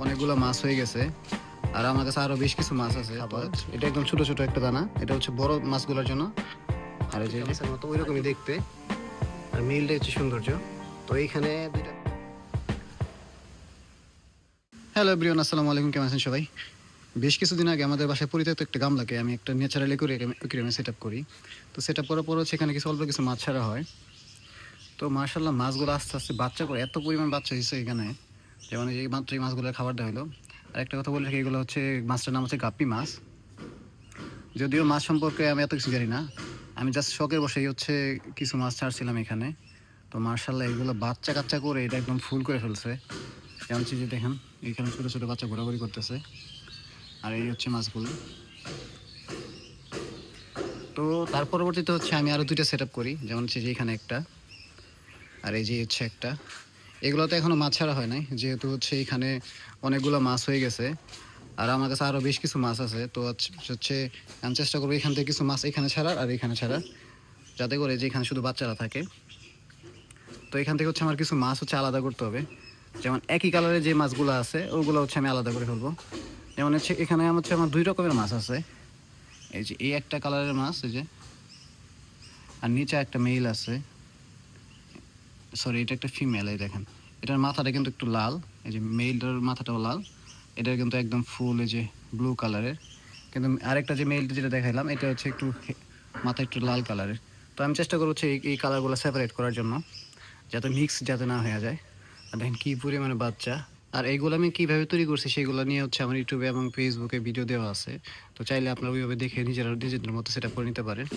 অনেকগুলো মাছ হয়ে গেছে। আর আমার কাছে আরো বেশ কিছু মাছ আছে খাবার। এটা একদম ছোট ছোট একটা দানা, এটা হচ্ছে বড় মাছগুলোর জন্য। আর এই যে মাছের মতো ওইরকমই দেখতে, আর মিলটা হচ্ছে সৌন্দর্য। তো এইখানে দুইটা। হ্যালো এভরিওয়ান, আসসালামু আলাইকুম, কেমন আছেন সবাই? বেশ কিছুদিন আগে আমাদের বাসায় পরিত্যক্ত একটা গামলাকে আমি একটা ন্যাচারালি করে অ্যাকুয়ারিয়ামে সেট আপ করি। তো সেট আপ করার পর হচ্ছে এখানে কিছু অল্প কিছু মাছ ছাড়া হয়। তো মার্শাল্লাহ মাছগুলো আস্তে আস্তে বাচ্চা করে এত পরিমাণ বাচ্চা হয়েছে এখানে, যেমন এই মাত্র এই মাছগুলোর খাবার দেওয়া হলো। আর একটা কথা বলে রাখি, এগুলো হচ্ছে মাছটার নাম হচ্ছে গাপ্পি মাছ। যদিও মাছ সম্পর্কে আমি এত কিছু জানি না, আমি জাস্ট শখের বসেই হচ্ছে কিছু মাছ ছাড়ছিলাম এখানে। তো মার্শাল্লাহ এগুলো বাচ্চা কাচ্চা করে এটা একদম ফুল করে ফেলছে। যেমন যে দেখেন এখানে ছোটো ছোটো বাচ্চা ঘোরাঘুরি করতেছে। আর এই হচ্ছে মাছগুলো। তো তার পরবর্তীতে হচ্ছে আমি আরও দুইটা সেট আপ করি, যেমন হচ্ছে যে এখানে একটা, আর এই যে হচ্ছে একটা। এগুলোতে এখনও মাছ ছাড়া হয় নাই, যেহেতু হচ্ছে এখানে অনেকগুলো মাছ হয়ে গেছে। আর আমার কাছে আরও বেশ কিছু মাছ আছে। তো হচ্ছে আমি চেষ্টা করবো এখান থেকে কিছু মাছ এখানে ছাড়ার আর এখানে ছাড়ার, যাতে করে যে এখানে শুধু বাচ্চারা থাকে। তো এখান থেকে হচ্ছে আমার কিছু মাছ হচ্ছে আলাদা করতে হবে। যেমন একই কালারের যে মাছগুলো আছে ওগুলো হচ্ছে আমি আলাদা করে ফেলবো। যেমন হচ্ছে এখানে হচ্ছে আমার দুই রকমের মাছ আছে। এই যে এই একটা কালারের মাছ, এই যে, আর নিচে একটা মেল আছে। সরি, এটা একটা ফিমেল। এই দেখেন এটার মাথাটা কিন্তু একটু লাল, এই যে মেলটার মাথাটাও লাল। এটার কিন্তু একদম ফুল এই যে ব্লু কালারের। কিন্তু আরেকটা যে মেলটা যেটা দেখাইলাম এটা হচ্ছে একটু মাথা একটু লাল কালারের। তো আমি চেষ্টা করবো হচ্ছে এই কালারগুলো সেপারেট করার জন্য, যাতে মিক্স যাতে না হয়ে যায়। আর দেখেন কী পরিমাণে বাচ্চা। আর এইগুলো আমি কীভাবে তৈরি করছি সেগুলো নিয়ে হচ্ছে আমার ইউটিউবে এবং ফেসবুকে ভিডিও দেওয়া আছে। তো চাইলে আপনারা ওইভাবে দেখে নিজেদের মতো সেটা করে নিতে পারেন।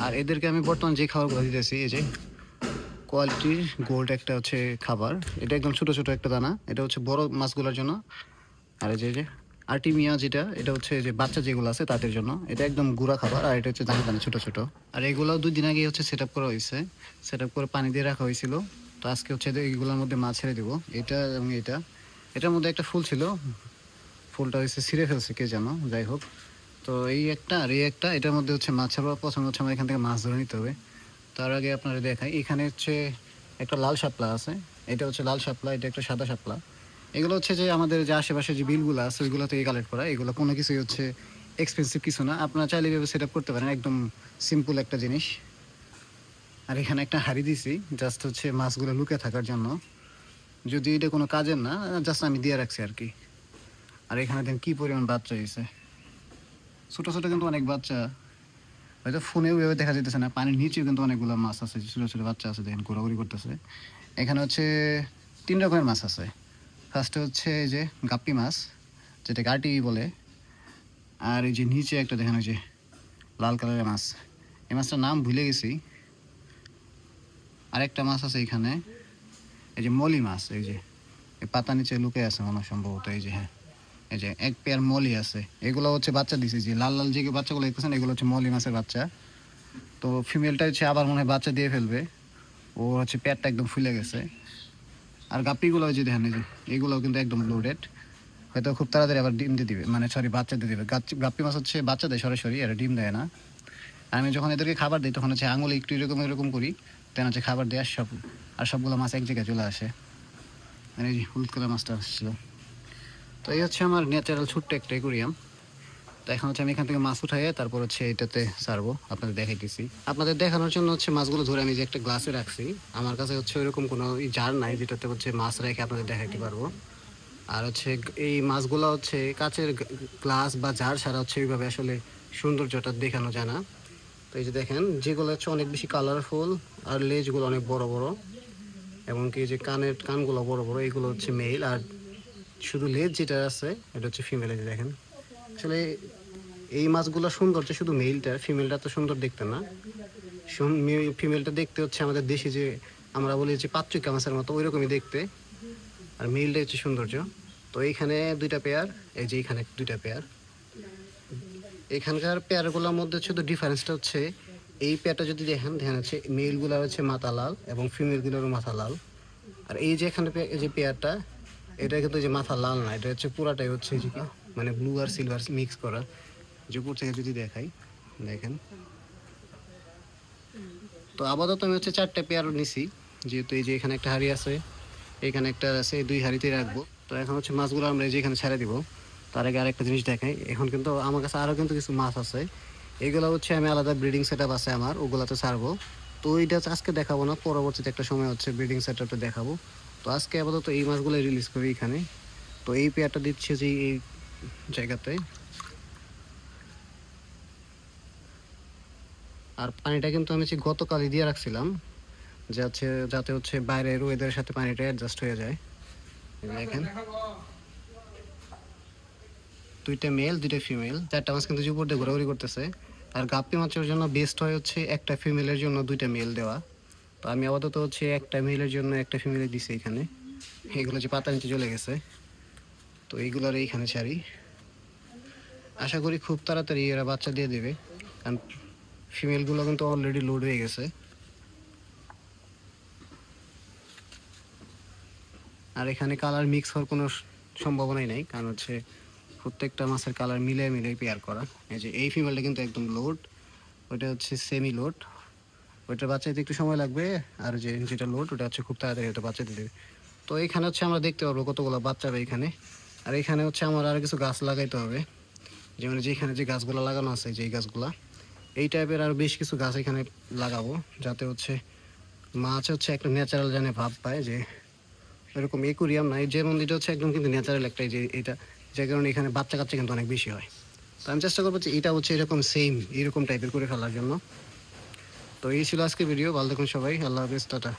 আর এদেরকে আমি বর্তমান যে খাবারগুলো দিতেছি, এই যে কোয়ালিটির গোল্ড একটা হচ্ছে খাবার। এটা একদম ছোটো ছোটো একটা দানা, এটা হচ্ছে বড় মাছগুলোর জন্য। আর এই যে আর্টিমিয়া যেটা, এটা হচ্ছে যে বাচ্চা যেগুলো আছে তাদের জন্য। এটা একদম গুঁড়া খাবার, আর এটা হচ্ছে দানা দানা ছোটো ছোটো। আর এগুলো 2 দিন আগে হচ্ছে সেট আপ করা হয়েছে, সেট আপ করে পানি দিয়ে রাখা হয়েছিল। তো আজকে হচ্ছে এইগুলোর মধ্যে মাছ ছেড়ে দেবো, এটা এবং এটা। এটার মধ্যে একটা ফুল ছিল, ফুলটা হচ্ছে ছিঁড়ে ফেলছে কে যেন, যাই হোক। তো এই একটা আর এই একটা, এটার মধ্যে হচ্ছে মাছ ছাড়া পছন্দ হচ্ছে আমার এখান থেকে মাছ ধরে নিতে হবে। তার আগে আপনারা দেখাই, এখানে হচ্ছে একটা লাল শাপলা আছে। এটা হচ্ছে লাল শাপলা, এটা একটা সাদা শাপলা। এগুলো হচ্ছে যে আমাদের যে আশেপাশে যে বিলগুলো আছে ওইগুলো থেকে কালেক্ট করা। এগুলো কোনো কিছুই হচ্ছে এক্সপেন্সিভ কিছু না, আপনারা চাইলে এভাবে সেট আপ করতে পারেন, একদম সিম্পল একটা জিনিস। আর এখানে একটা হাঁড়ি দিছি জাস্ট হচ্ছে মাছগুলো লুকে থাকার জন্য, যদি এটা কোনো কাজের না, জাস্ট আমি দিয়ে রাখছি আর কি। আর এখানে দেখেন কী পরিমাণ বাচ্চা হয়েছে, ছোটো ছোটো কিন্তু অনেক বাচ্চা। হয়তো ফোনে ওইভাবে দেখা যেতেছে না, পানির নিচেও কিন্তু অনেকগুলো মাছ আছে, ছোটো ছোটো বাচ্চা আছে, দেখেন ঘোরাঘুরি করতেছে। এখানে হচ্ছে 3 রকমের মাছ আছে। ফার্স্টে হচ্ছে এই যে গাপ্পি মাছ, যেটাকে আরটি বলে। আর এই যে নিচে একটা দেখেন ওই যে লাল কালারের মাছ, এই মাছটার নাম ভুলে গেছি। আরেকটা মাছ আছে এখানে, এই যে মলি মাছ, এই যে এই পাতা নিচে লুকে আছে মনে হয় সম্ভবত। এই যে হ্যাঁ, এই যে এক পেয়ার মলি আছে। এগুলো হচ্ছে বাচ্চা দিছে, যে লাল লাল যে বাচ্চাগুলো দেখতেছেন এগুলো হচ্ছে মলি মাছের বাচ্চা। তো ফিমেলটা হচ্ছে আবার মনে হয় বাচ্চা দিয়ে ফেলবে, ও হচ্ছে পেটটা একদম ফুলে গেছে। আর গাপ্পিগুলো যে দেখেন, এই যে এগুলোও কিন্তু একদম লোডেড, হয়তো খুব তাড়াতাড়ি আবার ডিম দিয়ে দিবে, মানে সরি বাচ্চা দিয়ে দিবে। গাপ্পি মাছ হচ্ছে বাচ্চা দেয় সরাসরি, এরা ডিম দেয় না। আর আমি যখন এদেরকে খাবার দিই তখন হচ্ছে আঙুলে একটু এরকম এরকম করি, তেন হচ্ছে খাবার দেয় আর সবগুলো মাছ এক জায়গায় চলে আসে। মানে এই হলুদ কালার মাছটা আসছিল। তো এই হচ্ছে আমার ন্যাচারাল ছোট্ট একটা অ্যাকুরিয়াম। তো এখন হচ্ছে আমি এখান থেকে মাছ উঠাইয়ে তারপর হচ্ছে এটাতে ছাড়বো, আপনাদের দেখাইতেছি। আপনাদের দেখানোর জন্য হচ্ছে মাছগুলো ধরে আমি যে একটা গ্লাসে রাখছি। আমার কাছে হচ্ছে ওইরকম কোনো জার নাই যেটাতে হচ্ছে মাছ রেখে আপনাদের দেখাইতে পারবো। আর হচ্ছে এই মাছগুলো হচ্ছে কাচের গ্লাস বা জার ছাড়া হচ্ছে এইভাবে আসলে সৌন্দর্যটা দেখানো যায় না। তো এই যে দেখেন যেগুলো হচ্ছে অনেক বেশি কালারফুল, আর লেজগুলো অনেক বড় বড়, এমনকি যে কানগুলো বড় বড়, এগুলো হচ্ছে মেল। আর শুধু লেজ যেটা আছে এটা হচ্ছে ফিমেল। এই যে দেখেন, আসলে এই মাছগুলো সৌন্দর্য শুধু মেলটা, ফিমেলটা তো সুন্দর দেখতে না। ফিমেলটা দেখতে হচ্ছে আমাদের দেশে যে আমরা বলি যে পাত্রিকা মাছের মতো ওইরকমই দেখতে, আর মেলটা হচ্ছে সৌন্দর্য। তো এইখানে 2টা পেয়ার, এই যে এখানে 2টা পেয়ার। এখানকার পেয়ারগুলোর মধ্যে শুধু ডিফারেন্সটা হচ্ছে এই পেয়ারটা যদি দেখেন, দেখেন হচ্ছে মেলগুলো হচ্ছে মাথা লাল এবং ফিমেলগুলোরও মাথা লাল। আর এই যে এখানে এই যে পেয়ারটা, এটা কিন্তু যে মাথা লাল না, এটা হচ্ছে পুরাটাই হচ্ছে যে কি মানে ব্লু আর সিলভার মিক্স করা। যে উপর থেকে যদি দেখাই, দেখেন। তো আপাতত আমি হচ্ছে 4টে পেয়ার নিছি, যেহেতু এই যে এখানে একটা হাঁড়ি আছে, এখানে একটা আছে, 2 হাঁড়িতে রাখবো। তো এখন হচ্ছে মাছগুলো আমরা এই যে এখানে ছেড়ে দিব। তার আগে আরেকটা জিনিস দেখাই, এখন কিন্তু আমার কাছে আরও কিন্তু কিছু মাছ আছে, এগুলো হচ্ছে আমি আলাদা ব্রিডিং সেট আপ আছে আমার, ওগুলাতে ছাড়বো। তো ওইটা আজকে দেখাবো না, পরবর্তীতে একটা সময় হচ্ছে ব্রিডিং সেট আপটা দেখাবো। তো আজকে আপাতত এই মাছগুলো রিলিজ করি এখানে। তো এই পেয়ারটা দিচ্ছে যে এই জায়গাতে, আর পানিটা কিন্তু আমি হচ্ছে গতকালই দিয়ে রাখছিলাম, যাতে হচ্ছে বাইরের ওয়েদারের সাথে পানিটা অ্যাডজাস্ট হয়ে যায়। দেখেন, দুইটা মেল দুইটা ফিমেল, চারটা মাছ কিন্তু উপর দিয়ে ঘোরাঘুরি করতেছে। আর গাপ্পি মাছের জন্য বেস্ট হয় হচ্ছে একটা ফিমেলের জন্য দুইটা মেল দেওয়া। তো আমি আপাতত হচ্ছে একটা মেলের জন্য একটা ফিমেলে দিছি এখানে। এগুলো যে পাতা নিচে চলে গেছে, তো এইগুলোর এইখানে ছাড়ি। আশা করি খুব তাড়াতাড়ি এরা বাচ্চা দিয়ে দেবে, কারণ ফিমেলগুলো কিন্তু অলরেডি লোড হয়ে গেছে। আর এখানে কালার মিক্স হওয়ার কোনো সম্ভাবনাই নাই, কারণ হচ্ছে প্রত্যেকটা মাছের কালার মিলে মিলে পেয়ার করা। এই যে এই ফিমেলটা কিন্তু একদম লোড, ওইটা হচ্ছে সেমি লোড, ওইটার বাচ্চা দিতে একটু সময় লাগবে। আর যেটা লোড ওটা হচ্ছে খুব তাড়াতাড়ি হয়তো বাচ্চা দিয়ে দেবে। তো এখানে হচ্ছে আমরা দেখতে পারবো কতগুলো বাচ্চা হবে এখানে। আর এখানে হচ্ছে আমার আর কিছু গাছ লাগাইতে হবে, যেমন যেখানে যে গাছগুলো লাগানো আছে যে এই গাছগুলা, এই টাইপের আর বেশ কিছু গাছ এখানে লাগাবো, যাতে হচ্ছে মাছ হচ্ছে একটা ন্যাচারাল জানে ভাব পায়, যে এরকম একুরিয়াম নাই, যেমন এটা হচ্ছে একদম কিন্তু ন্যাচারাল একটাই, যে এটা যে কারণে এখানে বাচ্চা কাচ্চা কিন্তু অনেক বেশি হয়। তো আমি চেষ্টা করবো যে এটা হচ্ছে এরকম সেম এরকম টাইপের করে ফেলার জন্য। তো এই ছিল আজকে ভিডিও, ভালো দেখুন সবাই, আল্লাহ হাফেজ, টাটা।